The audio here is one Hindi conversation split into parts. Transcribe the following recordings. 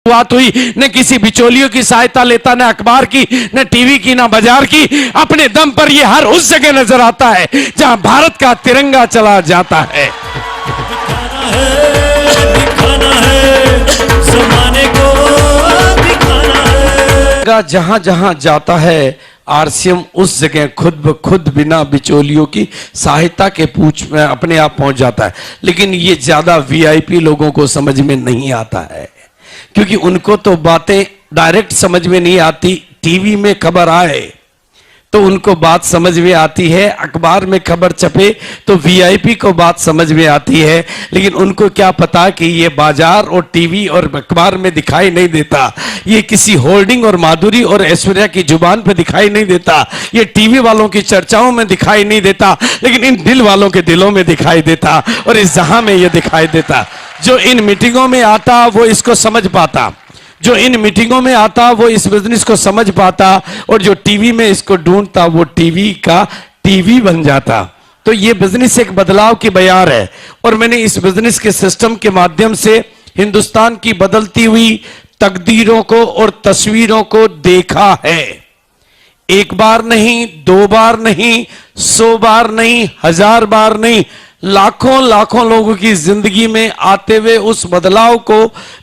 शुरुआत हुई, न किसी बिचौलियों की सहायता लेता, न अखबार की, न टीवी की, न बाजार की। अपने दम पर ये हर उस जगह नजर आता है जहां भारत का तिरंगा चला जाता है। दिखाना है, ज़माने को दिखाना है। जहां जहां जाता है आरसीएम उस जगह खुद ब खुद बिना बिचौलियों की सहायता के पूछ में अपने आप पहुंच जाता है। लेकिन ये ज्यादा वीआईपी लोगों को समझ में नहीं आता है, क्योंकि उनको तो बातें डायरेक्ट समझ में नहीं आती। टीवी में खबर आए तो उनको बात समझ में आती है, अखबार में खबर छपे तो वीआईपी को बात समझ में आती है। लेकिन उनको क्या पता कि ये बाजार और टीवी और अखबार में दिखाई नहीं देता, ये किसी होल्डिंग और माधुरी और ऐश्वर्या की जुबान पे दिखाई नहीं देता, ये टीवी वालों की चर्चाओं में दिखाई नहीं देता, लेकिन इन दिल वालों के दिलों में दिखाई देता और इस जहां में ये दिखाई देता। जो इन मीटिंगों में आता वो इसको समझ पाता, जो इन मीटिंगों में आता वो इस बिजनेस को समझ पाता, और जो टीवी में इसको ढूंढता वो टीवी का टीवी बन जाता। तो ये बिजनेस एक बदलाव की बयार है, और मैंने इस बिजनेस के सिस्टम के माध्यम से हिंदुस्तान की बदलती हुई तकदीरों को और तस्वीरों को देखा है। एक बार नहीं, दो बार नहीं, 100 बार नहीं, 1000 बार नहीं, लाखों लाखों लोगों की जिंदगी में आते हुए उस बदलाव को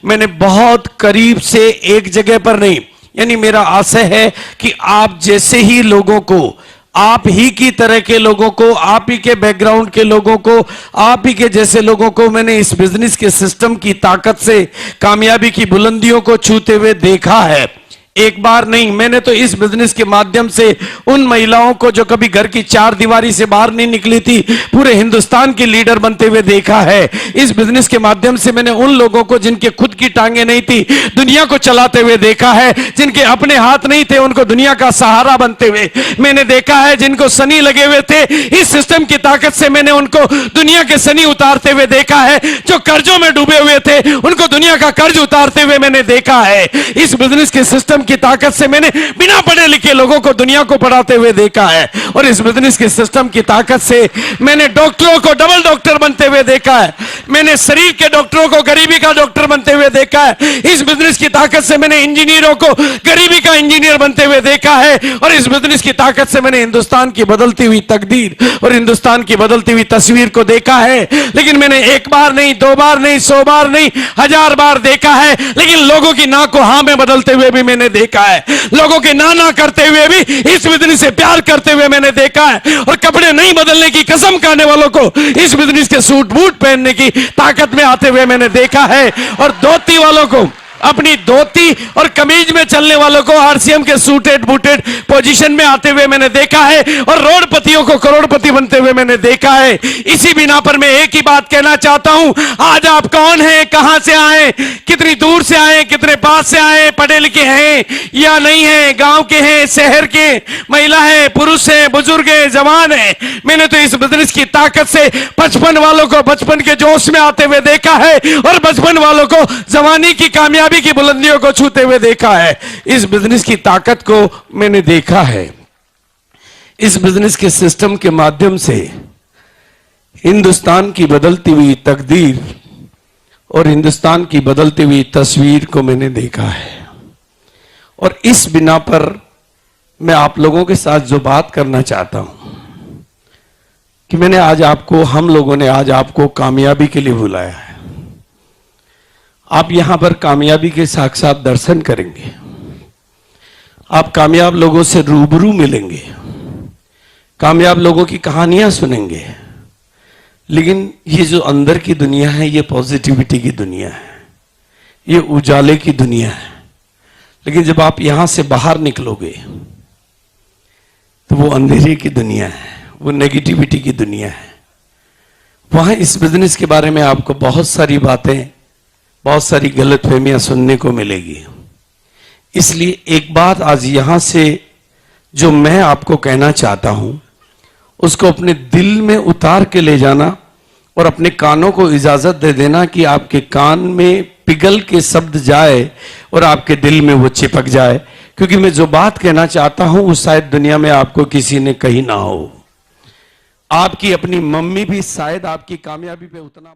मैंने बहुत करीब से, एक जगह पर नहीं, यानी मेरा आशय है कि आप जैसे ही लोगों को, आप ही की तरह के लोगों को, आप ही के बैकग्राउंड के लोगों को, आप ही के जैसे लोगों को मैंने इस बिजनेस के सिस्टम की ताकत से कामयाबी की बुलंदियों को छूते हुए देखा है। एक बार नहीं, मैंने तो इस बिजनेस के माध्यम से उन महिलाओं को जो कभी घर की चार दीवारी से बाहर नहीं निकली थी, पूरे हिंदुस्तान की लीडर बनते हुए देखा है। इस बिजनेस के माध्यम से मैंने उन लोगों को जिनके खुद की टांगे नहीं थी, दुनिया को चलाते हुए देखा है। जिनके अपने हाथ नहीं थे, उनको दुनिया का सहारा बनते हुए मैंने देखा है। जिनको सनी लगे हुए थे, इस सिस्टम की ताकत से मैंने उनको दुनिया के सनी उतारते हुए देखा है। जो कर्जों में डूबे हुए थे, उनको दुनिया का कर्ज उतारते हुए मैंने देखा है। इस बिजनेस के सिस्टम की ताकत से मैंने बिना पढ़े लिखे लोगों को दुनिया को पढ़ाते हुए देखा है, और इस बिजनेस के सिस्टम की ताकत से मैंने डॉक्टरों को डबल डॉक्टर बनते हुए देखा है। मैंने शरीर के डॉक्टरों को गरीबी का डॉक्टर बनते हुए देखा है। इस बिजनेस की ताकत से मैंने इंजीनियरों को गरीबी का इंजीनियर बनते हुए देखा है, और इस बिजनेस की ताकत से मैंने हिंदुस्तान की बदलती हुई तकदीर और हिंदुस्तान की बदलती हुई तस्वीर को देखा है। लेकिन मैंने एक बार नहीं, दो बार नहीं, 100 बार नहीं, 1000 बार देखा है। लेकिन लोगों की ना को हां में बदलते हुए भी मैंने देखा है, लोगों के ना करते हुए भी इस बिजनेस से प्यार करते हुए मैंने देखा है, और कपड़े नहीं बदलने की कसम खाने वालों को इस बिजनेस के सूट बूट पहनने की ताकत में आते हुए मैंने देखा है, और धोती वालों को, अपनी धोती और कमीज में चलने वालों को आरसीएम के सूटेड बूटेड पोजीशन में आते हुए मैंने देखा है, और रोडपतियों को करोड़पति बनते हुए मैंने देखा है। इसी बिना पर मैं एक ही बात कहना चाहता हूं, आज आप कौन हैं, कहां से आए, कितनी दूर से आए, कितने पास से आए, पढ़े लिखे हैं या नहीं है, गांव के हैं, शहर के, महिला है, पुरुष है, बुजुर्ग है, जवान है, मैंने तो इस बिजनेस की ताकत से 55 वालों को बचपन के जोश में आते हुए देखा है, और बचपन वालों को जवानी की कामयाबी की बुलंदियों को छूते हुए देखा है। इस बिजनेस की ताकत को मैंने देखा है। इस बिजनेस के सिस्टम के माध्यम से हिंदुस्तान की बदलती हुई तकदीर और हिंदुस्तान की बदलती हुई तस्वीर को मैंने देखा है, और इस बिना पर मैं आप लोगों के साथ जो बात करना चाहता हूं कि मैंने आज आपको, हम लोगों ने आज आपको कामयाबी के लिए बुलाया है। आप यहां पर कामयाबी के साक्षात दर्शन करेंगे, आप कामयाब लोगों से रूबरू मिलेंगे, कामयाब लोगों की कहानियां सुनेंगे। लेकिन ये जो अंदर की दुनिया है, ये पॉजिटिविटी की दुनिया है, ये उजाले की दुनिया है। लेकिन जब आप यहां से बाहर निकलोगे तो वो अंधेरे की दुनिया है, वो नेगेटिविटी की दुनिया है। वहां इस बिजनेस के बारे में आपको बहुत सारी बातें, बहुत सारी गलतफहमियां सुनने को मिलेगी। इसलिए एक बात आज यहां से जो मैं आपको कहना चाहता हूं, उसको अपने दिल में उतार के ले जाना, और अपने कानों को इजाजत दे देना कि आपके कान में पिघल के शब्द जाए और आपके दिल में वो चिपक जाए। क्योंकि मैं जो बात कहना चाहता हूं वो शायद दुनिया में आपको किसी ने कही ना हो। आपकी अपनी मम्मी भी शायद आपकी कामयाबी पे उतना